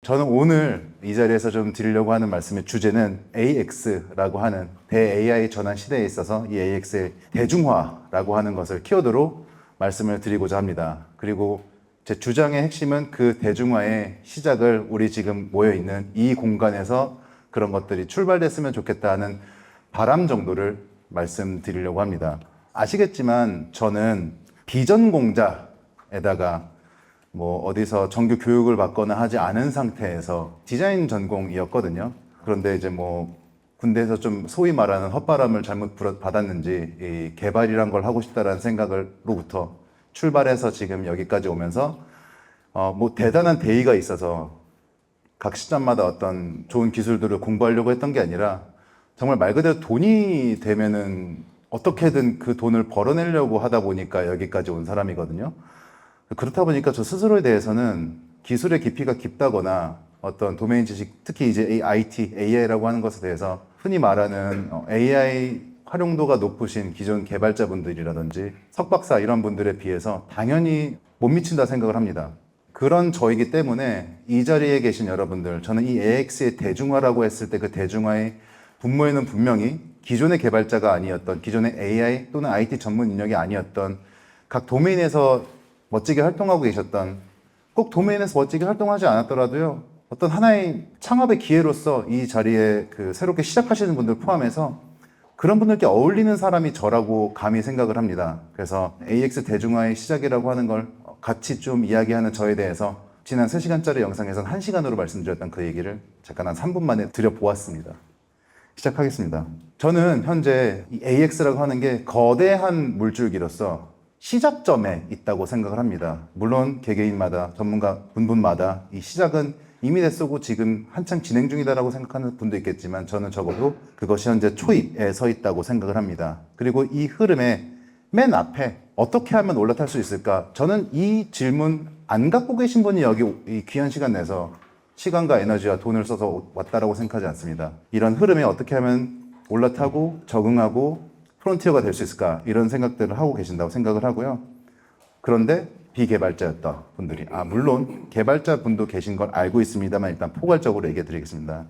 저는 오늘 이 자리에서 좀 드리려고 하는 말씀의 주제는 AX라고 하는 대-AI 전환 시대에 있어서 이 AX의 대중화라고 하는 것을 키워드로 말씀을 드리고자 합니다. 그리고 제 주장의 핵심은 그 대중화의 시작을 우리 지금 모여있는 이 공간에서 그런 것들이 출발됐으면 좋겠다 하는 바람 정도를 말씀드리려고 합니다. 아시겠지만 저는 비전공자에다가 뭐 어디서 정규 교육을 받거나 하지 않은 상태에서 디자인 전공이었거든요. 그런데 이제 뭐 군대에서 좀 소위 말하는 헛바람을 잘못 받았는지 이 개발이란 걸 하고 싶다라는 생각으로부터 출발해서 지금 여기까지 오면서 뭐 대단한 대의가 있어서 각 시점마다 어떤 좋은 기술들을 공부하려고 했던 게 아니라 정말 말 그대로 돈이 되면은 어떻게든 그 돈을 벌어내려고 하다 보니까 여기까지 온 사람이거든요. 그렇다 보니까 저 스스로에 대해서는 기술의 깊이가 깊다거나 어떤 도메인 지식, 특히 이제 IT, AI라고 하는 것에 대해서 흔히 말하는 AI 활용도가 높으신 기존 개발자분들이라든지 석박사 이런 분들에 비해서 당연히 못 미친다 생각을 합니다. 그런 저이기 때문에 이 자리에 계신 여러분들, 저는 이 AX의 대중화라고 했을 때 그 대중화의 분모에는 분명히 기존의 개발자가 아니었던, 기존의 AI 또는 IT 전문 인력이 아니었던 각 도메인에서 멋지게 활동하고 계셨던, 꼭 도메인에서 멋지게 활동하지 않았더라도요, 어떤 하나의 창업의 기회로서 이 자리에 그 새롭게 시작하시는 분들 포함해서 그런 분들께 어울리는 사람이 저라고 감히 생각을 합니다. 그래서 AX 대중화의 시작이라고 하는 걸 같이 좀 이야기하는 저에 대해서 지난 3시간짜리 영상에선 1시간으로 말씀드렸던 그 얘기를 잠깐 한 3분 만에 드려보았습니다. 시작하겠습니다. 저는 현재 이 AX라고 하는 게 거대한 물줄기로서 시작점에 있다고 생각을 합니다. 물론 개개인마다 전문가 분마다 이 시작은 이미 됐었고 지금 한창 진행 중이다라고 생각하는 분도 있겠지만 저는 적어도 그것이 현재 초입에 서 있다고 생각을 합니다. 그리고 이 흐름의 맨 앞에 어떻게 하면 올라탈 수 있을까? 저는 이 질문 안 갖고 계신 분이 여기 이 귀한 시간 내서 시간과 에너지와 돈을 써서 왔다라고 생각하지 않습니다. 이런 흐름에 어떻게 하면 올라타고 적응하고 프론티어가 될 수 있을까? 이런 생각들을 하고 계신다고 생각을 하고요. 그런데 비개발자였던 분들이, 물론 개발자 분도 계신 걸 알고 있습니다만 일단 포괄적으로 얘기해 드리겠습니다.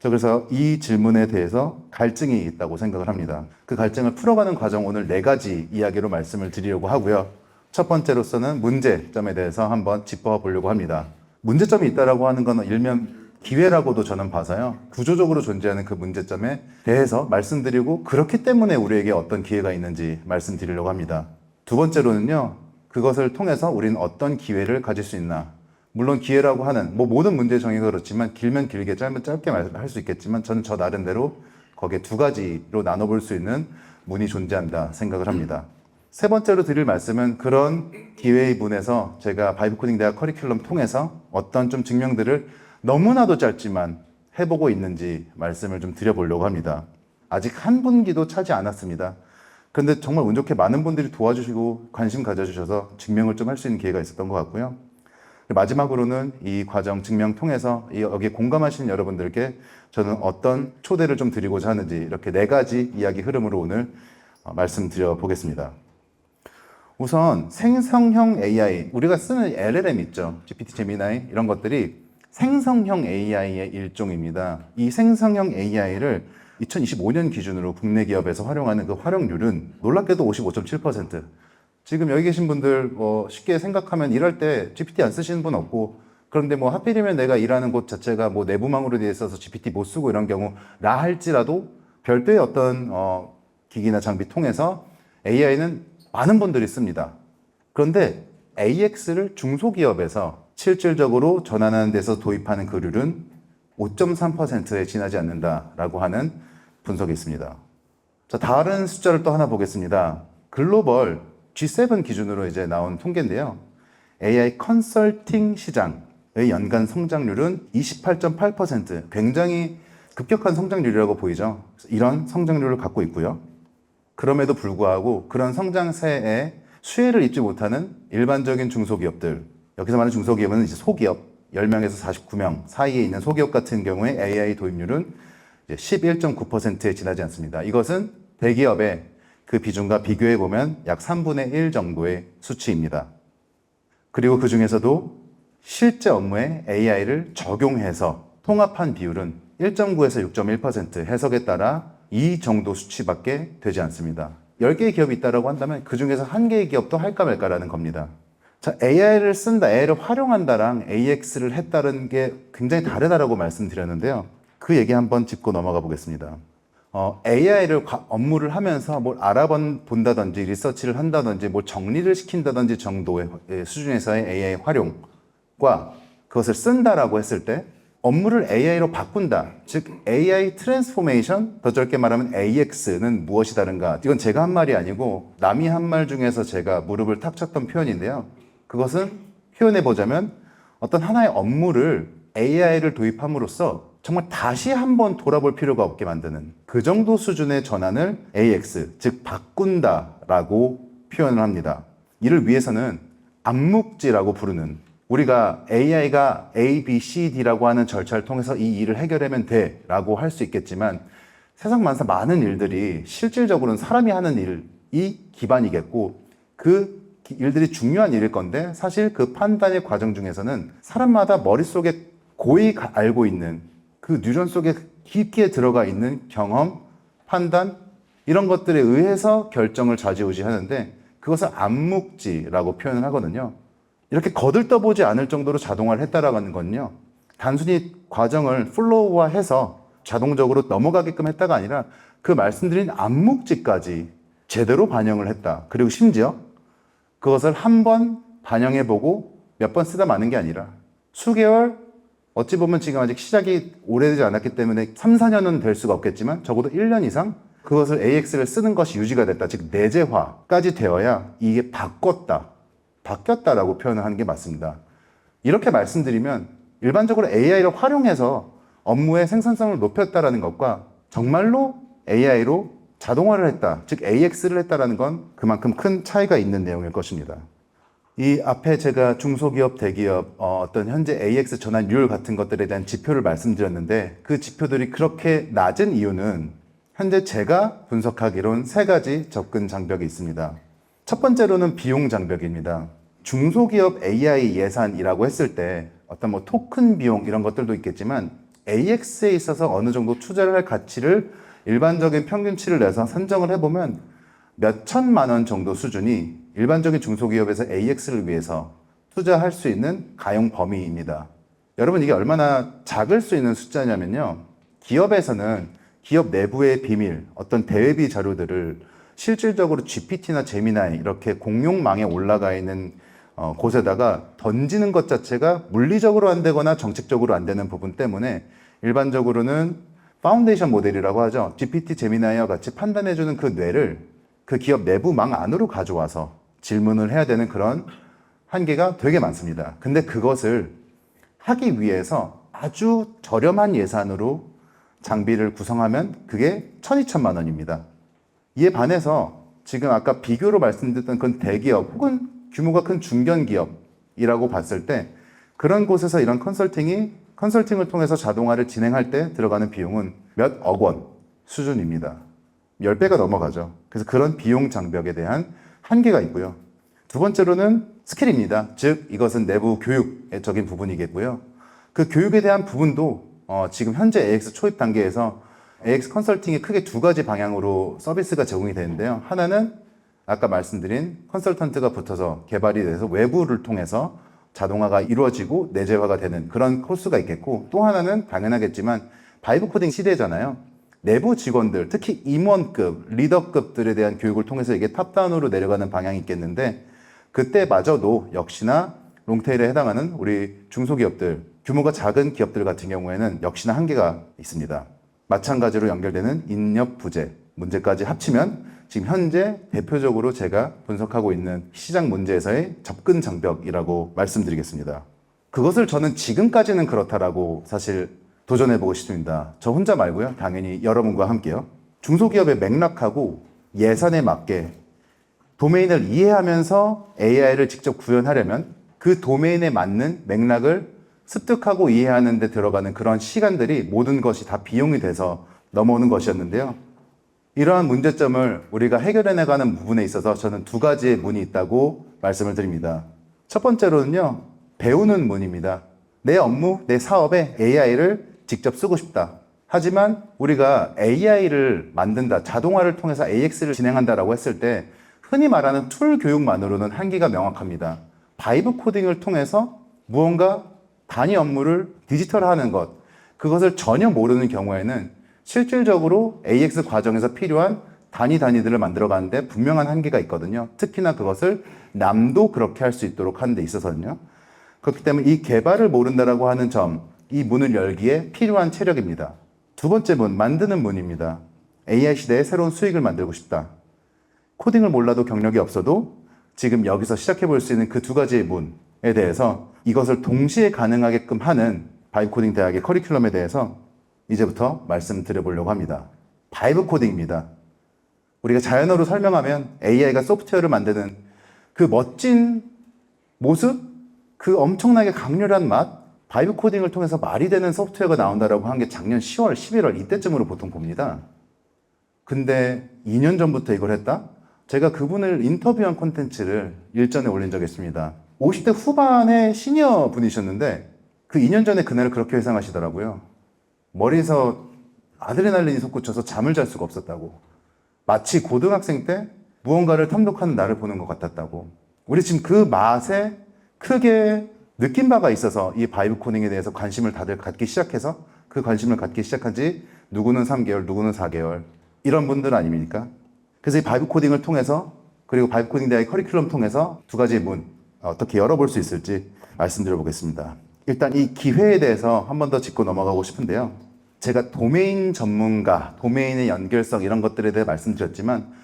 그래서 이 질문에 대해서 갈증이 있다고 생각을 합니다. 그 갈증을 풀어가는 과정 오늘 4가지 이야기로 말씀을 드리려고 하고요. 첫 번째로서는 문제점에 대해서 한번 짚어보려고 합니다. 문제점이 있다라고 하는 건 일면 기회라고도 저는 봐서요. 구조적으로 존재하는 그 문제점에 대해서 말씀드리고 그렇기 때문에 우리에게 어떤 기회가 있는지 말씀드리려고 합니다. 두 번째로는요. 그것을 통해서 우리는 어떤 기회를 가질 수 있나. 물론 기회라고 하는 모든 문제 정의가 그렇지만 길면 길게 짧으면 짧게 할 수 있겠지만 저는 저 나름대로 거기에 2가지로 나눠볼 수 있는 문이 존재한다 생각을 합니다. 세 번째로 드릴 말씀은 그런 기회의 문에서 제가 바이브코딩 대학 커리큘럼 통해서 어떤 좀 증명들을 너무나도 짧지만 해보고 있는지 말씀을 좀 드려보려고 합니다. 아직 한 분기도 차지 않았습니다. 그런데 정말 운 좋게 많은 분들이 도와주시고 관심 가져주셔서 증명을 좀 할 수 있는 기회가 있었던 것 같고요. 마지막으로는 이 과정 증명 통해서 여기에 공감하시는 여러분들께 저는 어떤 초대를 좀 드리고자 하는지 이렇게 4가지 이야기 흐름으로 오늘 말씀드려 보겠습니다. 우선 생성형 AI, 우리가 쓰는 LLM 있죠. GPT, 제미나이 이런 것들이 생성형 AI의 일종입니다. 이 생성형 AI를 2025년 기준으로 국내 기업에서 활용하는 그 활용률은 놀랍게도 55.7%. 지금 여기 계신 분들 쉽게 생각하면 일할 때 GPT 안 쓰시는 분 없고 그런데 하필이면 내가 일하는 곳 자체가 내부망으로 되어 있어서 GPT 못 쓰고 이런 경우라 할지라도 별도의 어떤 기기나 장비 통해서 AI는 많은 분들이 씁니다. 그런데 AX를 중소기업에서 실질적으로 전환하는 데서 도입하는 그 률은 5.3%에 지나지 않는다라고 하는 분석이 있습니다. 자, 다른 숫자를 또 하나 보겠습니다. 글로벌 G7 기준으로 이제 나온 통계인데요. AI 컨설팅 시장의 연간 성장률은 28.8%, 굉장히 급격한 성장률이라고 보이죠. 이런 성장률을 갖고 있고요. 그럼에도 불구하고 그런 성장세에 수혜를 입지 못하는 일반적인 중소기업들, 여기서 말하는 중소기업은 이제 소기업, 10명에서 49명 사이에 있는 소기업 같은 경우에 AI 도입률은 11.9%에 지나지 않습니다. 이것은 대기업의 그 비중과 비교해보면 약 3분의 1 정도의 수치입니다. 그리고 그 중에서도 실제 업무에 AI를 적용해서 통합한 비율은 1.9에서 6.1% 해석에 따라 이 정도 수치밖에 되지 않습니다. 10개의 기업이 있다고 한다면 그 중에서 1개의 기업도 할까 말까라는 겁니다. 자, AI를 쓴다, AI를 활용한다랑 AX를 했다는 게 굉장히 다르다라고 말씀드렸는데요. 그 얘기 한번 짚고 넘어가 보겠습니다. AI를 업무를 하면서 뭘 알아본다든지 리서치를 한다든지 뭘 정리를 시킨다든지 정도의 수준에서의 AI 활용과 그것을 쓴다라고 했을 때 업무를 AI로 바꾼다. 즉 AI 트랜스포메이션, 더 짧게 말하면 AX는 무엇이 다른가? 이건 제가 한 말이 아니고 남이 한 말 중에서 제가 무릎을 탁 쳤던 표현인데요. 그것은 표현해 보자면 어떤 하나의 업무를 AI를 도입함으로써 정말 다시 한번 돌아볼 필요가 없게 만드는 그 정도 수준의 전환을 AX, 즉 바꾼다라고 표현을 합니다. 이를 위해서는 암묵지라고 부르는 우리가 AI가 A, B, C, D라고 하는 절차를 통해서 이 일을 해결하면 돼 라고 할 수 있겠지만 세상 많은 일들이 실질적으로는 사람이 하는 일이 기반이겠고 그 일들이 중요한 일일 건데 사실 그 판단의 과정 중에서는 사람마다 머릿속에 고이 알고 있는 그 뉴런 속에 깊게 들어가 있는 경험, 판단 이런 것들에 의해서 결정을 좌지우지하는데 그것을 암묵지라고 표현을 하거든요. 이렇게 거들떠보지 않을 정도로 자동화를 했다라는 건요. 단순히 과정을 플로우화해서 자동적으로 넘어가게끔 했다가 아니라 그 말씀드린 암묵지까지 제대로 반영을 했다. 그리고 심지어 그것을 한 번 반영해보고 몇 번 쓰다 마는 게 아니라 수개월, 어찌 보면 지금 아직 시작이 오래되지 않았기 때문에 3, 4년은 될 수가 없겠지만 적어도 1년 이상 그것을 AX를 쓰는 것이 유지가 됐다. 즉 내재화까지 되어야 이게 바뀌었다라고 표현을 하는 게 맞습니다. 이렇게 말씀드리면 일반적으로 AI를 활용해서 업무의 생산성을 높였다라는 것과 정말로 AI로 자동화를 했다, 즉 AX를 했다라는 건 그만큼 큰 차이가 있는 내용일 것입니다. 이 앞에 제가 중소기업, 대기업, 어떤 현재 AX 전환율 같은 것들에 대한 지표를 말씀드렸는데 그 지표들이 그렇게 낮은 이유는 현재 제가 분석하기로는 3가지 접근 장벽이 있습니다. 첫 번째로는 비용 장벽입니다. 중소기업 AI 예산이라고 했을 때 어떤 토큰 비용 이런 것들도 있겠지만 AX에 있어서 어느 정도 투자를 할 가치를 일반적인 평균치를 내서 산정을 해보면 몇 천만 원 정도 수준이 일반적인 중소기업에서 AX를 위해서 투자할 수 있는 가용 범위입니다. 여러분 이게 얼마나 작을 수 있는 숫자냐면요. 기업에서는 기업 내부의 비밀, 어떤 대외비 자료들을 실질적으로 GPT나 제미나이 이렇게 공용망에 올라가 있는 곳에다가 던지는 것 자체가 물리적으로 안 되거나 정책적으로 안 되는 부분 때문에 일반적으로는 파운데이션 모델이라고 하죠. GPT, 제미나이와 같이 판단해주는 그 뇌를 그 기업 내부망 안으로 가져와서 질문을 해야 되는 그런 한계가 되게 많습니다. 근데 그것을 하기 위해서 아주 저렴한 예산으로 장비를 구성하면 그게 1,2천만 원입니다. 이에 반해서 지금 아까 비교로 말씀드렸던 그런 대기업 혹은 규모가 큰 중견기업이라고 봤을 때 그런 곳에서 이런 컨설팅을 통해서 자동화를 진행할 때 들어가는 비용은 몇억 원 수준입니다. 10배가 넘어가죠. 그래서 그런 비용 장벽에 대한 한계가 있고요. 두 번째로는 스킬입니다. 즉 이것은 내부 교육적인 부분이겠고요. 그 교육에 대한 부분도 지금 현재 AX 초입 단계에서 AX 컨설팅이 크게 2가지 방향으로 서비스가 제공이 되는데요. 하나는 아까 말씀드린 컨설턴트가 붙어서 개발이 돼서 외부를 통해서 자동화가 이루어지고 내재화가 되는 그런 코스가 있겠고, 또 하나는 당연하겠지만 바이브 코딩 시대잖아요. 내부 직원들, 특히 임원급, 리더급들에 대한 교육을 통해서 이게 탑다운으로 내려가는 방향이 있겠는데, 그때마저도 역시나 롱테일에 해당하는 우리 중소기업들, 규모가 작은 기업들 같은 경우에는 역시나 한계가 있습니다. 마찬가지로 연결되는 인력 부재 문제까지 합치면 지금 현재 대표적으로 제가 분석하고 있는 시장 문제에서의 접근 장벽이라고 말씀드리겠습니다. 그것을 저는 지금까지는 그렇다라고 사실 도전해보고 싶습니다. 저 혼자 말고요. 당연히 여러분과 함께요. 중소기업의 맥락하고 예산에 맞게 도메인을 이해하면서 AI를 직접 구현하려면 그 도메인에 맞는 맥락을 습득하고 이해하는 데 들어가는 그런 시간들이 모든 것이 다 비용이 돼서 넘어오는 것이었는데요. 이러한 문제점을 우리가 해결해 나가는 부분에 있어서 저는 2가지의 문이 있다고 말씀을 드립니다. 첫 번째로는요, 배우는 문입니다. 내 업무, 내 사업에 AI를 직접 쓰고 싶다. 하지만 우리가 AI를 만든다, 자동화를 통해서 AX를 진행한다라고 했을 때 흔히 말하는 툴 교육만으로는 한계가 명확합니다. 바이브 코딩을 통해서 무언가 단위 업무를 디지털화하는 것, 그것을 전혀 모르는 경우에는 실질적으로 AX 과정에서 필요한 단위들을 만들어가는데 분명한 한계가 있거든요. 특히나 그것을 남도 그렇게 할 수 있도록 하는 데 있어서는요. 그렇기 때문에 이 개발을 모른다라고 하는 점, 이 문을 열기에 필요한 체력입니다. 두 번째 문, 만드는 문입니다. AI 시대에 새로운 수익을 만들고 싶다. 코딩을 몰라도 경력이 없어도 지금 여기서 시작해 볼 수 있는 그 두 가지의 문에 대해서 이것을 동시에 가능하게끔 하는 바이브 코딩 대학의 커리큘럼에 대해서 이제부터 말씀드려 보려고 합니다. 바이브 코딩입니다. 우리가 자연어로 설명하면 AI가 소프트웨어를 만드는 그 멋진 모습, 그 엄청나게 강렬한 맛, 바이브 코딩을 통해서 말이 되는 소프트웨어가 나온다라고 한 게 작년 10월, 11월 이때쯤으로 보통 봅니다. 근데 2년 전부터 이걸 했다? 제가 그분을 인터뷰한 콘텐츠를 일전에 올린 적이 있습니다. 50대 후반의 시니어 분이셨는데 그 2년 전에 그날을 그렇게 회상하시더라고요. 머리에서 아드레날린이 솟구쳐서 잠을 잘 수가 없었다고. 마치 고등학생 때 무언가를 탐독하는 나를 보는 것 같았다고. 우리 지금 그 맛에 크게 느낀 바가 있어서 이 바이브 코딩에 대해서 관심을 다들 갖기 시작해서 그 관심을 갖기 시작한 지 누구는 3개월, 누구는 4개월 이런 분들 아닙니까? 그래서 이 바이브 코딩을 통해서 그리고 바이브 코딩 대학의 커리큘럼 통해서 두 가지의 문 어떻게 열어볼 수 있을지 말씀드려 보겠습니다. 일단 이 기회에 대해서 한 번 더 짚고 넘어가고 싶은데요. 제가 도메인 전문가, 도메인의 연결성 이런 것들에 대해 말씀드렸지만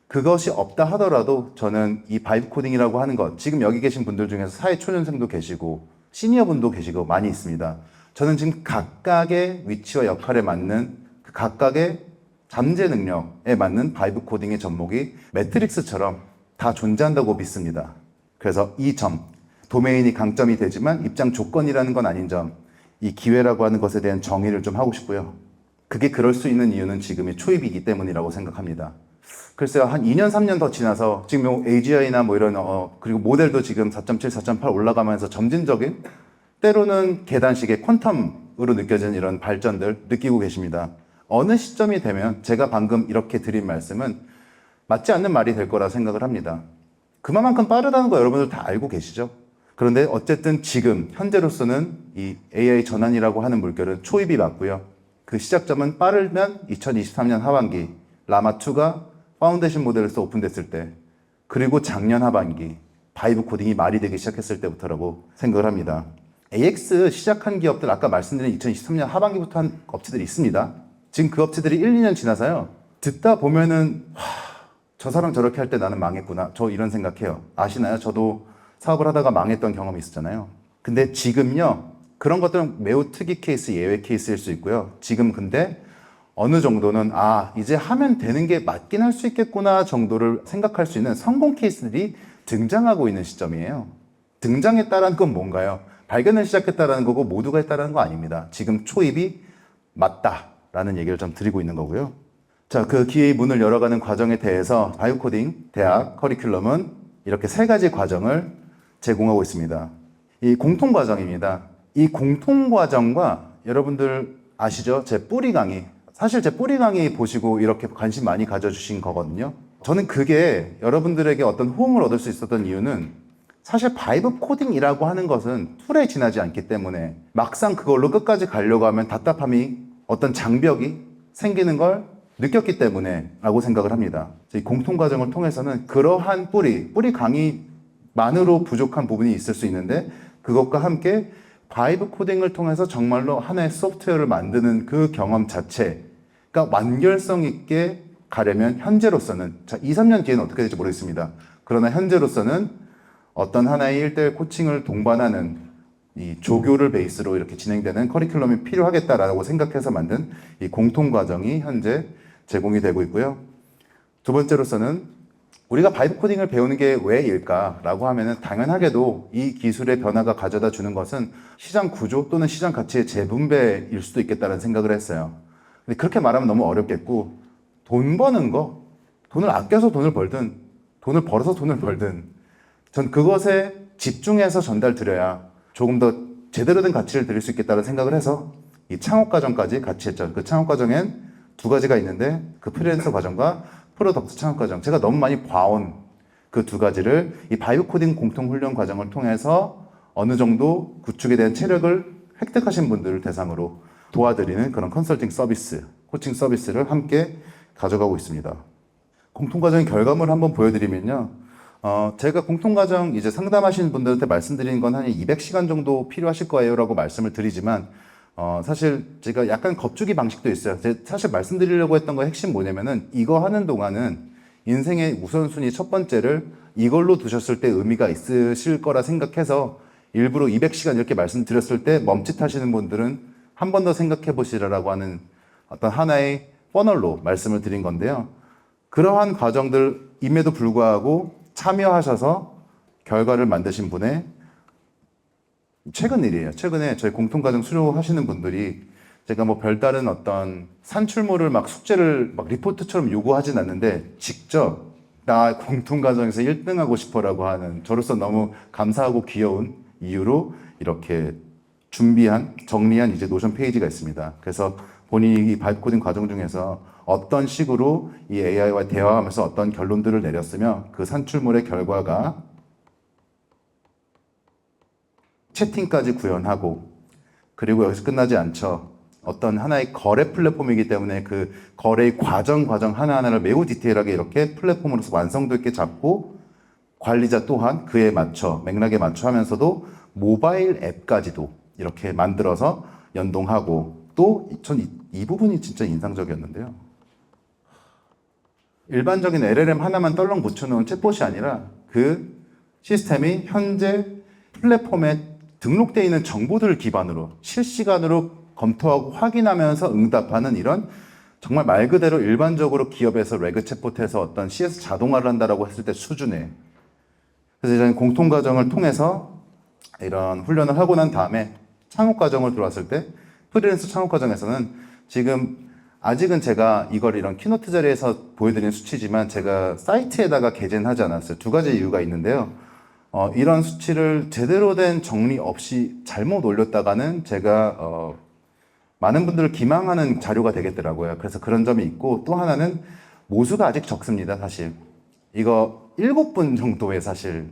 그것이 없다 하더라도 저는 이 바이브 코딩이라고 하는 것, 지금 여기 계신 분들 중에서 사회 초년생도 계시고 시니어 분도 계시고 많이 있습니다. 저는 지금 각각의 위치와 역할에 맞는 그 각각의 잠재 능력에 맞는 바이브 코딩의 접목이 매트릭스처럼 다 존재한다고 믿습니다. 그래서 이 점, 도메인이 강점이 되지만 입장 조건이라는 건 아닌 점, 이 기회라고 하는 것에 대한 정의를 좀 하고 싶고요. 그게 그럴 수 있는 이유는 지금의 초입이기 때문이라고 생각합니다. 글쎄요, 한 2년, 3년 더 지나서 지금 AGI나 뭐 이런, 그리고 모델도 지금 4.7, 4.8 올라가면서 점진적인, 때로는 계단식의 퀀텀으로 느껴지는 이런 발전들 느끼고 계십니다. 어느 시점이 되면 제가 방금 이렇게 드린 말씀은 맞지 않는 말이 될 거라 생각을 합니다. 그만큼 빠르다는 거 여러분들 다 알고 계시죠? 그런데 어쨌든 지금, 현재로서는 이 AI 전환이라고 하는 물결은 초입이 맞고요. 그 시작점은 빠르면 2023년 하반기, 라마2가 파운데이션 모델로서 오픈됐을 때, 그리고 작년 하반기 바이브 코딩이 말이 되기 시작했을 때부터라고 생각을 합니다. AX 시작한 기업들 아까 말씀드린 2023년 하반기부터 한 업체들이 있습니다. 지금 그 업체들이 1, 2년 지나서요. 듣다 보면은 저 사람 저렇게 할 때 나는 망했구나. 저 이런 생각해요. 아시나요? 저도 사업을 하다가 망했던 경험이 있었잖아요. 근데 지금요. 그런 것들은 매우 특이 케이스, 예외 케이스일 수 있고요. 지금 근데 어느 정도는 이제 하면 되는 게 맞긴 할 수 있겠구나 정도를 생각할 수 있는 성공 케이스들이 등장하고 있는 시점이에요. 등장했다라는 건 뭔가요? 발견을 시작했다라는 거고 모두가 했다라는 거 아닙니다. 지금 초입이 맞다라는 얘기를 좀 드리고 있는 거고요. 자, 그 기회의 문을 열어가는 과정에 대해서 바이브 코딩 대학 커리큘럼은 이렇게 세 가지 과정을 제공하고 있습니다. 이 공통 과정입니다. 이 공통 과정과 여러분들 아시죠? 제 뿌리 강의. 사실 제 뿌리 강의 보시고 이렇게 관심 많이 가져주신 거거든요. 저는 그게 여러분들에게 어떤 호응을 얻을 수 있었던 이유는 사실 바이브 코딩이라고 하는 것은 툴에 지나지 않기 때문에 막상 그걸로 끝까지 가려고 하면 답답함이 어떤 장벽이 생기는 걸 느꼈기 때문에 라고 생각을 합니다. 이 공통 과정을 통해서는 그러한 뿌리 강의만으로 부족한 부분이 있을 수 있는데 그것과 함께 바이브 코딩을 통해서 정말로 하나의 소프트웨어를 만드는 그 경험 자체가 완결성 있게 가려면 현재로서는 2, 3년 뒤에는 어떻게 될지 모르겠습니다. 그러나 현재로서는 어떤 하나의 1대1 코칭을 동반하는 이 조교를 베이스로 이렇게 진행되는 커리큘럼이 필요하겠다라고 생각해서 만든 이 공통 과정이 현재 제공이 되고 있고요. 두 번째로서는 우리가 바이브 코딩을 배우는 게 왜일까라고 하면은 당연하게도 이 기술의 변화가 가져다 주는 것은 시장 구조 또는 시장 가치의 재분배일 수도 있겠다는 생각을 했어요. 근데 그렇게 말하면 너무 어렵겠고 돈 버는 거, 돈을 아껴서 돈을 벌든 돈을 벌어서 돈을 벌든 전 그것에 집중해서 전달 드려야 조금 더 제대로 된 가치를 드릴 수 있겠다는 생각을 해서 이 창업 과정까지 같이 했죠. 그 창업 과정엔 두 가지가 있는데 그 프리랜서 과정과 프로덕트 창업 과정, 제가 너무 많이 봐온 그 두 가지를 이 바이오 코딩 공통 훈련 과정을 통해서 어느 정도 구축에 대한 체력을 획득하신 분들을 대상으로 도와드리는 그런 컨설팅 서비스, 코칭 서비스를 함께 가져가고 있습니다. 공통과정의 결과물을 한번 보여드리면요. 제가 공통과정 이제 상담하신 분들한테 말씀드리는 건 한 200시간 정도 필요하실 거예요 라고 말씀을 드리지만, 사실 제가 약간 겁주기 방식도 있어요. 사실 말씀드리려고 했던 거 핵심 뭐냐면은 이거 하는 동안은 인생의 우선순위 첫 번째를 이걸로 두셨을 때 의미가 있으실 거라 생각해서 일부러 200시간 이렇게 말씀드렸을 때 멈칫하시는 분들은 한 번 더 생각해 보시라고 하는 어떤 하나의 퍼널로 말씀을 드린 건데요. 그러한 과정들임에도 불구하고 참여하셔서 결과를 만드신 분의 최근 일이에요. 최근에 저희 공통과정 수료하시는 분들이 제가 뭐 별다른 어떤 산출물을 막 숙제를 막 리포트처럼 요구하진 않는데 직접 나 공통과정에서 1등하고 싶어라고 하는, 저로서 너무 감사하고 귀여운 이유로 이렇게 준비한, 정리한 이제 노션 페이지가 있습니다. 그래서 본인이 이 바이오 코딩 과정 중에서 어떤 식으로 이 AI와 대화하면서 어떤 결론들을 내렸으며 그 산출물의 결과가 채팅까지 구현하고, 그리고 여기서 끝나지 않죠. 어떤 하나의 거래 플랫폼이기 때문에 그 거래의 과정 하나하나를 매우 디테일하게 이렇게 플랫폼으로서 완성도 있게 잡고, 관리자 또한 그에 맞춰, 맥락에 맞춰 하면서도 모바일 앱까지도 이렇게 만들어서 연동하고, 또 전 이 부분이 진짜 인상적이었는데요. 일반적인 LLM 하나만 떨렁 붙여놓은 챗봇이 아니라 그 시스템이 현재 플랫폼에 등록되어 있는 정보들을 기반으로 실시간으로 검토하고 확인하면서 응답하는, 이런 정말 말 그대로 일반적으로 기업에서 레그 챗봇에서 어떤 CS 자동화를 한다라고 했을 때 수준의, 그래서 저는 공통 과정을 통해서 이런 훈련을 하고 난 다음에 창업 과정을 들어왔을 때, 프리랜서 창업 과정에서는 지금 아직은 제가 이걸 이런 키노트 자리에서 보여드리는 수치지만 제가 사이트에다가 게재는 하지 않았어요. 두 가지 이유가 있는데요. 이런 수치를 제대로 된 정리 없이 잘못 올렸다가는 제가 많은 분들을 기망하는 자료가 되겠더라고요. 그래서 그런 점이 있고, 또 하나는 모수가 아직 적습니다. 사실 이거 7분 정도의 사실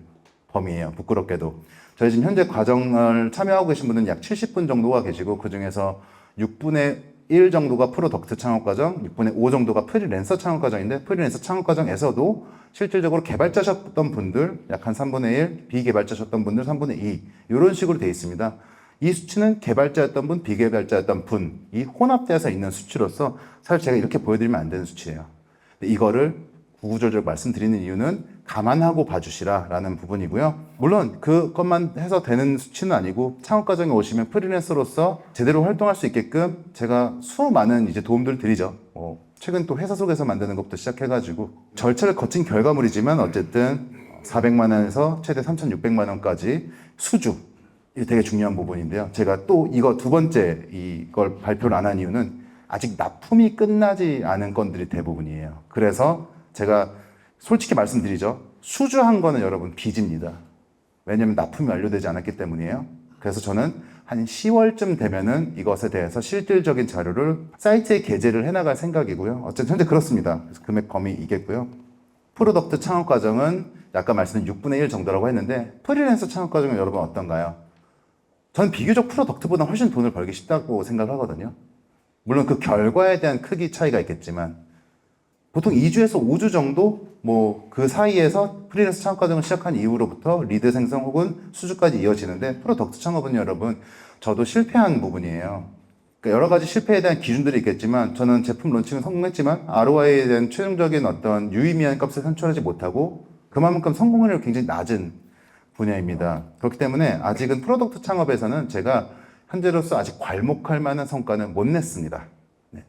범위예요. 부끄럽게도 저희 지금 현재 과정을 참여하고 계신 분은 약 70분 정도가 계시고, 그 중에서 6분의 1 정도가 프로덕트 창업 과정, 6분의 5 정도가 프리랜서 창업 과정인데, 프리랜서 창업 과정에서도 실질적으로 개발자셨던 분들 약 한 3분의 1, 비개발자셨던 분들 3분의 2, 이런 식으로 되어 있습니다. 이 수치는 개발자였던 분, 비개발자였던 분이 혼합돼서 있는 수치로서 사실 제가 이렇게 보여드리면 안 되는 수치예요. 근데 이거를 구구절절 말씀드리는 이유는 감안하고 봐주시라라는 부분이고요. 물론 그것만 해서 되는 수치는 아니고, 창업 과정에 오시면 프리랜서로서 제대로 활동할 수 있게끔 제가 수많은 이제 도움들을 드리죠. 최근 또 회사 속에서 만드는 것부터 시작해가지고 절차를 거친 결과물이지만 어쨌든 400만 원에서 최대 3,600만 원까지 수주, 이게 되게 중요한 부분인데요. 제가 또 이거 두 번째 이걸 발표를 안 한 이유는 아직 납품이 끝나지 않은 건들이 대부분이에요. 그래서 제가 솔직히 말씀드리죠. 수주한 거는 여러분 빚입니다. 왜냐면 납품이 완료되지 않았기 때문이에요. 그래서 저는 한 10월쯤 되면은 이것에 대해서 실질적인 자료를 사이트에 게재를 해나갈 생각이고요. 어쨌든 현재 그렇습니다. 그래서 금액 범위이겠고요. 프로덕트 창업 과정은 아까 말씀드린 6분의 1 정도라고 했는데, 프리랜서 창업 과정은 여러분 어떤가요? 저는 비교적 프로덕트보다 훨씬 돈을 벌기 쉽다고 생각을 하거든요. 물론 그 결과에 대한 크기 차이가 있겠지만 보통 2주에서 5주 정도 그 사이에서 프리랜서 창업 과정을 시작한 이후로부터 리드 생성 혹은 수주까지 이어지는데, 프로덕트 창업은 여러분 저도 실패한 부분이에요. 그러니까 여러 가지 실패에 대한 기준들이 있겠지만, 저는 제품 론칭은 성공했지만 ROI에 대한 최종적인 어떤 유의미한 값을 산출하지 못하고 그만큼 성공률이 굉장히 낮은 분야입니다. 그렇기 때문에 아직은 프로덕트 창업에서는 제가 현재로서 아직 괄목할 만한 성과는 못 냈습니다.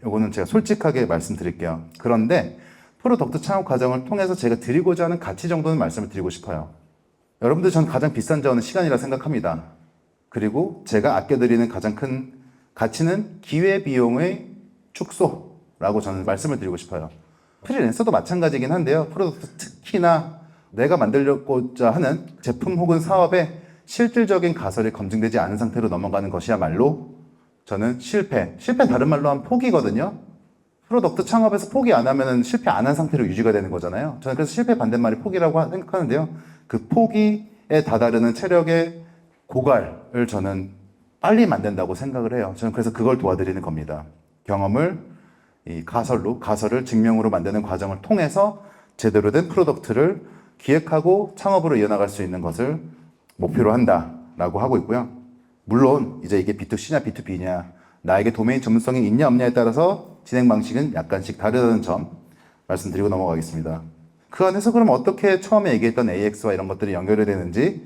이거는 제가 솔직하게 말씀드릴게요. 그런데 프로덕트 창업 과정을 통해서 제가 드리고자 하는 가치 정도는 말씀을 드리고 싶어요. 여러분들, 저는 가장 비싼 자원은 시간이라 생각합니다. 그리고 제가 아껴드리는 가장 큰 가치는 기회비용의 축소라고 저는 말씀을 드리고 싶어요. 프리랜서도 마찬가지긴 한데요. 프로덕트 특히나 내가 만들고자 하는 제품 혹은 사업의 실질적인 가설이 검증되지 않은 상태로 넘어가는 것이야말로 저는 실패 다른 말로 하면 포기거든요. 프로덕트 창업에서 포기 안 하면은 실패 안 한 상태로 유지가 되는 거잖아요. 저는 그래서 실패 반대말이 포기라고 생각하는데요. 그 포기에 다다르는 체력의 고갈을 저는 빨리 만든다고 생각을 해요. 저는 그래서 그걸 도와드리는 겁니다. 경험을 이 가설을 증명으로 만드는 과정을 통해서 제대로 된 프로덕트를 기획하고 창업으로 이어나갈 수 있는 것을 목표로 한다라고 하고 있고요. 물론 이제 이게 B2C냐 B2B냐 나에게 도메인 전문성이 있냐 없냐에 따라서 진행 방식은 약간씩 다르다는 점 말씀드리고 넘어가겠습니다. 그 안에서 그럼 어떻게 처음에 얘기했던 AX와 이런 것들이 연결이 되는지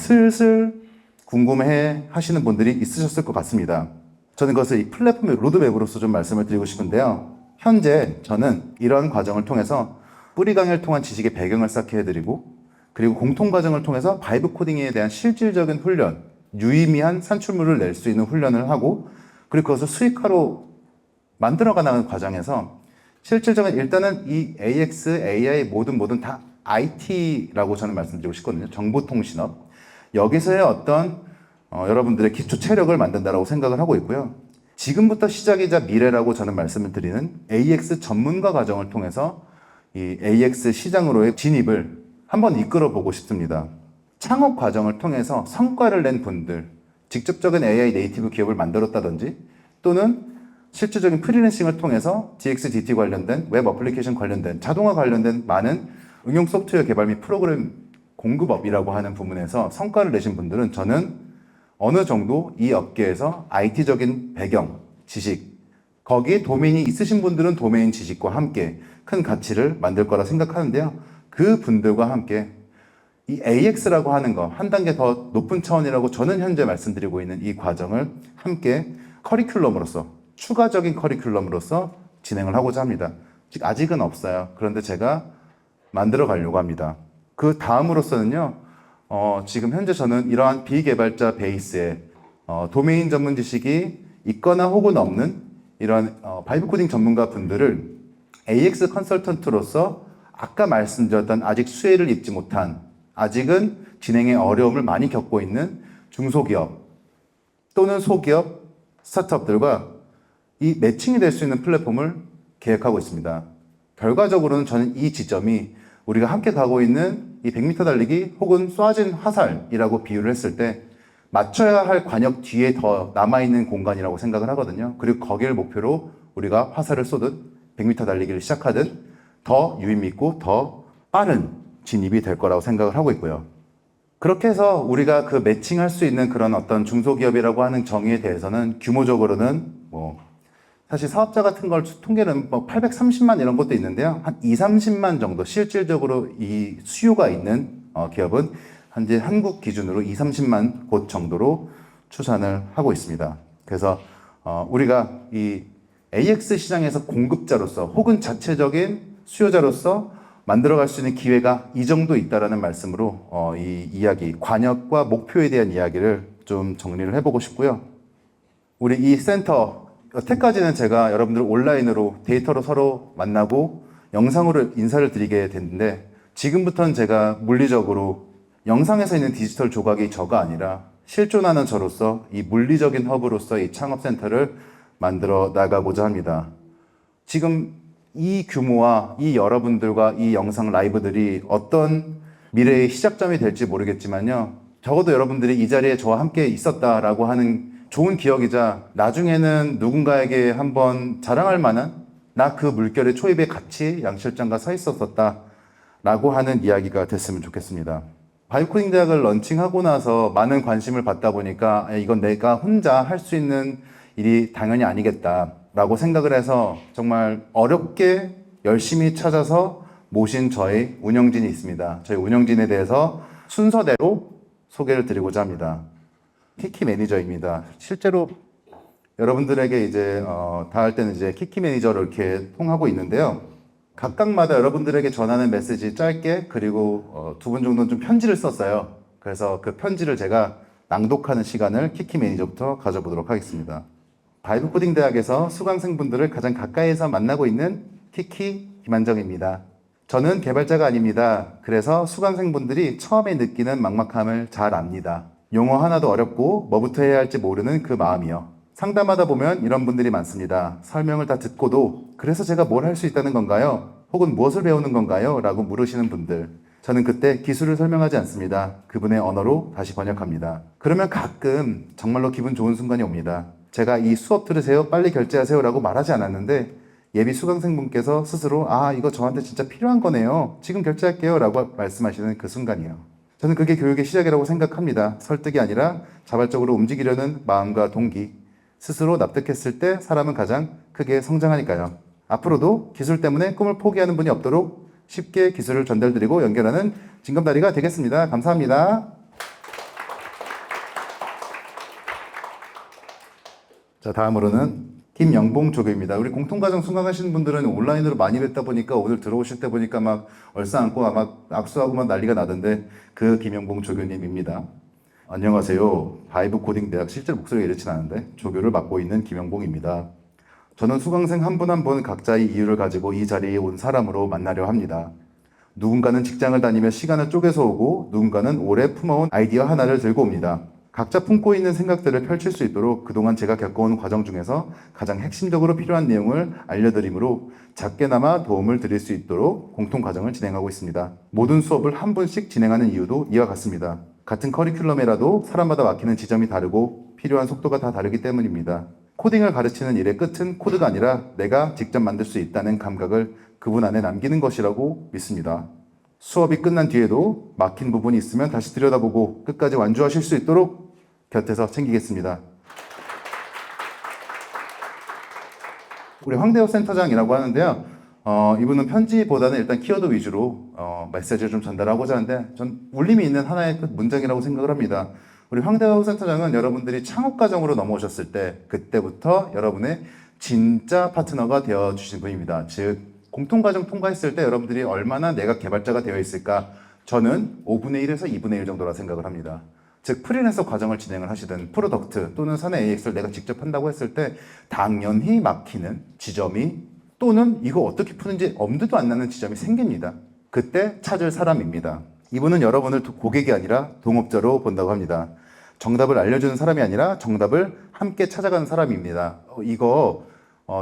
슬슬 궁금해 하시는 분들이 있으셨을 것 같습니다. 저는 그것을 이 플랫폼의 로드맵으로서 좀 말씀을 드리고 싶은데요. 현재 저는 이러한 과정을 통해서 뿌리 강의를 통한 지식의 배경을 쌓게 해드리고 그리고 공통 과정을 통해서 바이브 코딩에 대한 실질적인 훈련, 유의미한 산출물을 낼 수 있는 훈련을 하고 그리고 그것을 수익화로 만들어가는 과정에서 실질적인 일단은 이 AX, AI 모든 다 IT라고 저는 말씀드리고 싶거든요. 정보통신업. 여기서의 어떤 여러분들의 기초 체력을 만든다라고 생각을 하고 있고요. 지금부터 시작이자 미래라고 저는 말씀을 드리는 AX 전문가 과정을 통해서 이 AX 시장으로의 진입을 한번 이끌어 보고 싶습니다. 창업 과정을 통해서 성과를 낸 분들, 직접적인 AI 네이티브 기업을 만들었다든지 또는 실질적인 프리랜싱을 통해서 DX/DT 관련된 웹 어플리케이션 관련된 자동화 관련된 많은 응용 소프트웨어 개발 및 프로그램 공급업이라고 하는 부분에서 성과를 내신 분들은 저는 어느 정도 이 업계에서 IT적인 배경, 지식, 거기에 도메인이 있으신 분들은 도메인 지식과 함께 큰 가치를 만들 거라 생각하는데요. 그 분들과 함께 이 AX라고 하는 거 한 단계 더 높은 차원이라고 저는 현재 말씀드리고 있는 이 과정을 함께 커리큘럼으로서 추가적인 커리큘럼으로서 진행을 하고자 합니다. 아직은 없어요. 그런데 제가 만들어 가려고 합니다. 그 다음으로서는요, 지금 현재 저는 이러한 비개발자 베이스에 도메인 전문 지식이 있거나 혹은 없는 이런 바이브 코딩 전문가 분들을 AX 컨설턴트로서 아까 말씀드렸던 아직 수혜를 입지 못한 아직은 진행에 어려움을 많이 겪고 있는 중소기업 또는 소기업 스타트업들과 이 매칭이 될 수 있는 플랫폼을 계획하고 있습니다. 결과적으로는 저는 이 지점이 우리가 함께 가고 있는 이 100m 달리기 혹은 쏘아진 화살이라고 비유를 했을 때 맞춰야 할 관역 뒤에 더 남아있는 공간이라고 생각을 하거든요. 그리고 거기를 목표로 우리가 화살을 쏘듯 100m 달리기를 시작하든 더 유의미있고 더 빠른 진입이 될 거라고 생각을 하고 있고요. 그렇게 해서 우리가 그 매칭할 수 있는 그런 어떤 중소기업이라고 하는 정의에 대해서는 규모적으로는 사실 사업자 같은 걸 통계는 830만 이런 것도 있는데요. 한 2, 30만 정도 실질적으로 이 수요가 있는 기업은 현재 한국 기준으로 2, 30만 곳 정도로 추산을 하고 있습니다. 그래서 우리가 이 AX 시장에서 공급자로서 혹은 자체적인 수요자로서 만들어갈 수 있는 기회가 이 정도 있다라는 말씀으로 이 이야기, 관역과 목표에 대한 이야기를 좀 정리를 해보고 싶고요. 우리 이 센터, 여태까지는 제가 여러분들 온라인으로 데이터로 서로 만나고 영상으로 인사를 드리게 됐는데 지금부터는 제가 물리적으로 영상에서 있는 디지털 조각이 저가 아니라 실존하는 저로서 이 물리적인 허브로서 이 창업센터를 만들어 나가고자 합니다. 지금 이 규모와 이 여러분들과 이 영상 라이브들이 어떤 미래의 시작점이 될지 모르겠지만요. 적어도 여러분들이 이 자리에 저와 함께 있었다라고 하는 좋은 기억이자 나중에는 누군가에게 한번 자랑할 만한 나 그 물결의 초입에 같이 양 실장과 서 있었었다 라고 하는 이야기가 됐으면 좋겠습니다. 바이오코딩 대학을 런칭하고 나서 많은 관심을 받다 보니까 이건 내가 혼자 할 수 있는 일이 당연히 아니겠다 라고 생각을 해서 정말 어렵게 열심히 찾아서 모신 저희 운영진이 있습니다. 저희 운영진에 대해서 순서대로 소개를 드리고자 합니다. 키키 매니저입니다. 실제로 여러분들에게 이제 다 할 때는 이제 키키 매니저로 이렇게 통하고 있는데요. 각각마다 여러분들에게 전하는 메시지 짧게 그리고 두 분 정도는 좀 편지를 썼어요. 그래서 그 편지를 제가 낭독하는 시간을 키키 매니저부터 가져보도록 하겠습니다. 바이브 코딩 대학에서 수강생분들을 가장 가까이에서 만나고 있는 키키 김한정입니다. 저는 개발자가 아닙니다. 그래서 수강생분들이 처음에 느끼는 막막함을 잘 압니다. 용어 하나도 어렵고 뭐부터 해야 할지 모르는 그 마음이요. 상담하다 보면 이런 분들이 많습니다. 설명을 다 듣고도 그래서 제가 뭘 할 수 있다는 건가요? 혹은 무엇을 배우는 건가요? 라고 물으시는 분들. 저는 그때 기술을 설명하지 않습니다. 그분의 언어로 다시 번역합니다. 그러면 가끔 정말로 기분 좋은 순간이 옵니다. 제가 이 수업 들으세요, 빨리 결제하세요 라고 말하지 않았는데 예비 수강생분께서 스스로 이거 저한테 진짜 필요한 거네요. 지금 결제할게요 라고 말씀하시는 그 순간이에요. 저는 그게 교육의 시작이라고 생각합니다. 설득이 아니라 자발적으로 움직이려는 마음과 동기. 스스로 납득했을 때 사람은 가장 크게 성장하니까요. 앞으로도 기술 때문에 꿈을 포기하는 분이 없도록 쉽게 기술을 전달드리고 연결하는 징검다리가 되겠습니다. 감사합니다. 자, 다음으로는 김영봉 조교입니다. 우리 공통과정 수강하시는 분들은 온라인으로 많이 뵙다 보니까 오늘 들어오실 때 보니까 막 얼싸안고 막 악수하고 막 난리가 나던데 그 김영봉 조교님입니다. 안녕하세요. 바이브 코딩 대학 실제 목소리가 이렇진 않은데 조교를 맡고 있는 김영봉입니다. 저는 수강생 한 분 한 분 각자의 이유를 가지고 이 자리에 온 사람으로 만나려 합니다. 누군가는 직장을 다니며 시간을 쪼개서 오고 누군가는 오래 품어온 아이디어 하나를 들고 옵니다. 각자 품고 있는 생각들을 펼칠 수 있도록 그동안 제가 겪어온 과정 중에서 가장 핵심적으로 필요한 내용을 알려드리므로 작게나마 도움을 드릴 수 있도록 공통 과정을 진행하고 있습니다. 모든 수업을 한 분씩 진행하는 이유도 이와 같습니다. 같은 커리큘럼이라도 사람마다 막히는 지점이 다르고 필요한 속도가 다 다르기 때문입니다. 코딩을 가르치는 일의 끝은 코드가 아니라 내가 직접 만들 수 있다는 감각을 그분 안에 남기는 것이라고 믿습니다. 수업이 끝난 뒤에도 막힌 부분이 있으면 다시 들여다보고 끝까지 완주하실 수 있도록 곁에서 챙기겠습니다. 우리 황대호 센터장이라고 하는데요. 이분은 편지보다는 일단 키워드 위주로 메시지를 좀 전달하고자 하는데 전 울림이 있는 하나의 문장이라고 생각을 합니다. 우리 황대호 센터장은 여러분들이 창업 과정으로 넘어오셨을 때 그때부터 여러분의 진짜 파트너가 되어주신 분입니다. 즉 공통과정 통과했을 때 여러분들이 얼마나 내가 개발자가 되어 있을까? 저는 5분의 1에서 2분의 1 정도라 생각을 합니다. 즉 프리랜서 과정을 진행을 하시든 프로덕트 또는 사내 AX를 내가 직접 한다고 했을 때 당연히 막히는 지점이 또는 이거 어떻게 푸는지 엄두도 안 나는 지점이 생깁니다. 그때 찾을 사람입니다. 이분은 여러분을 고객이 아니라 동업자로 본다고 합니다. 정답을 알려주는 사람이 아니라 정답을 함께 찾아가는 사람입니다. 이거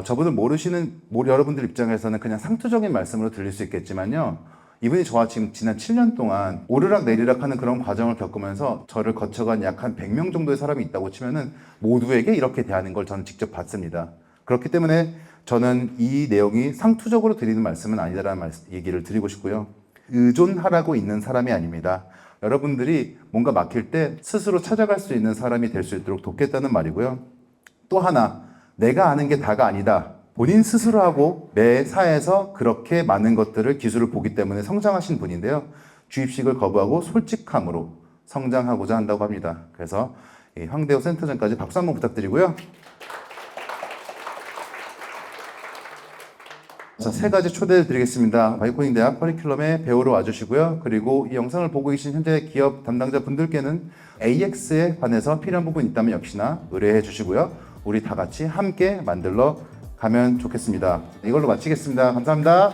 저분을 모르시는 여러분들 입장에서는 그냥 상투적인 말씀으로 들릴 수 있겠지만요. 이분이 저와 지금 지난 7년 동안 오르락 내리락 하는 그런 과정을 겪으면서 저를 거쳐간 약 한 100명 정도의 사람이 있다고 치면은 모두에게 이렇게 대하는 걸 저는 직접 봤습니다. 그렇기 때문에 저는 이 내용이 상투적으로 드리는 말씀은 아니다라는 얘기를 드리고 싶고요. 의존하라고 있는 사람이 아닙니다. 여러분들이 뭔가 막힐 때 스스로 찾아갈 수 있는 사람이 될 수 있도록 돕겠다는 말이고요. 또 하나, 내가 아는 게 다가 아니다. 본인 스스로 하고 매사에서 그렇게 많은 것들을 기술을 보기 때문에 성장하신 분인데요. 주입식을 거부하고 솔직함으로 성장하고자 한다고 합니다. 그래서 황대호 센터장까지 박수 한번 부탁드리고요. 자, 세 가지 초대를 드리겠습니다. 바이코딩 대학 커리큘럼에 배우러 와주시고요. 그리고 이 영상을 보고 계신 현재 기업 담당자 분들께는 AX에 관해서 필요한 부분이 있다면 역시나 의뢰해 주시고요. 우리 다 같이 함께 만들러 가면 좋겠습니다. 이걸로 마치겠습니다. 감사합니다.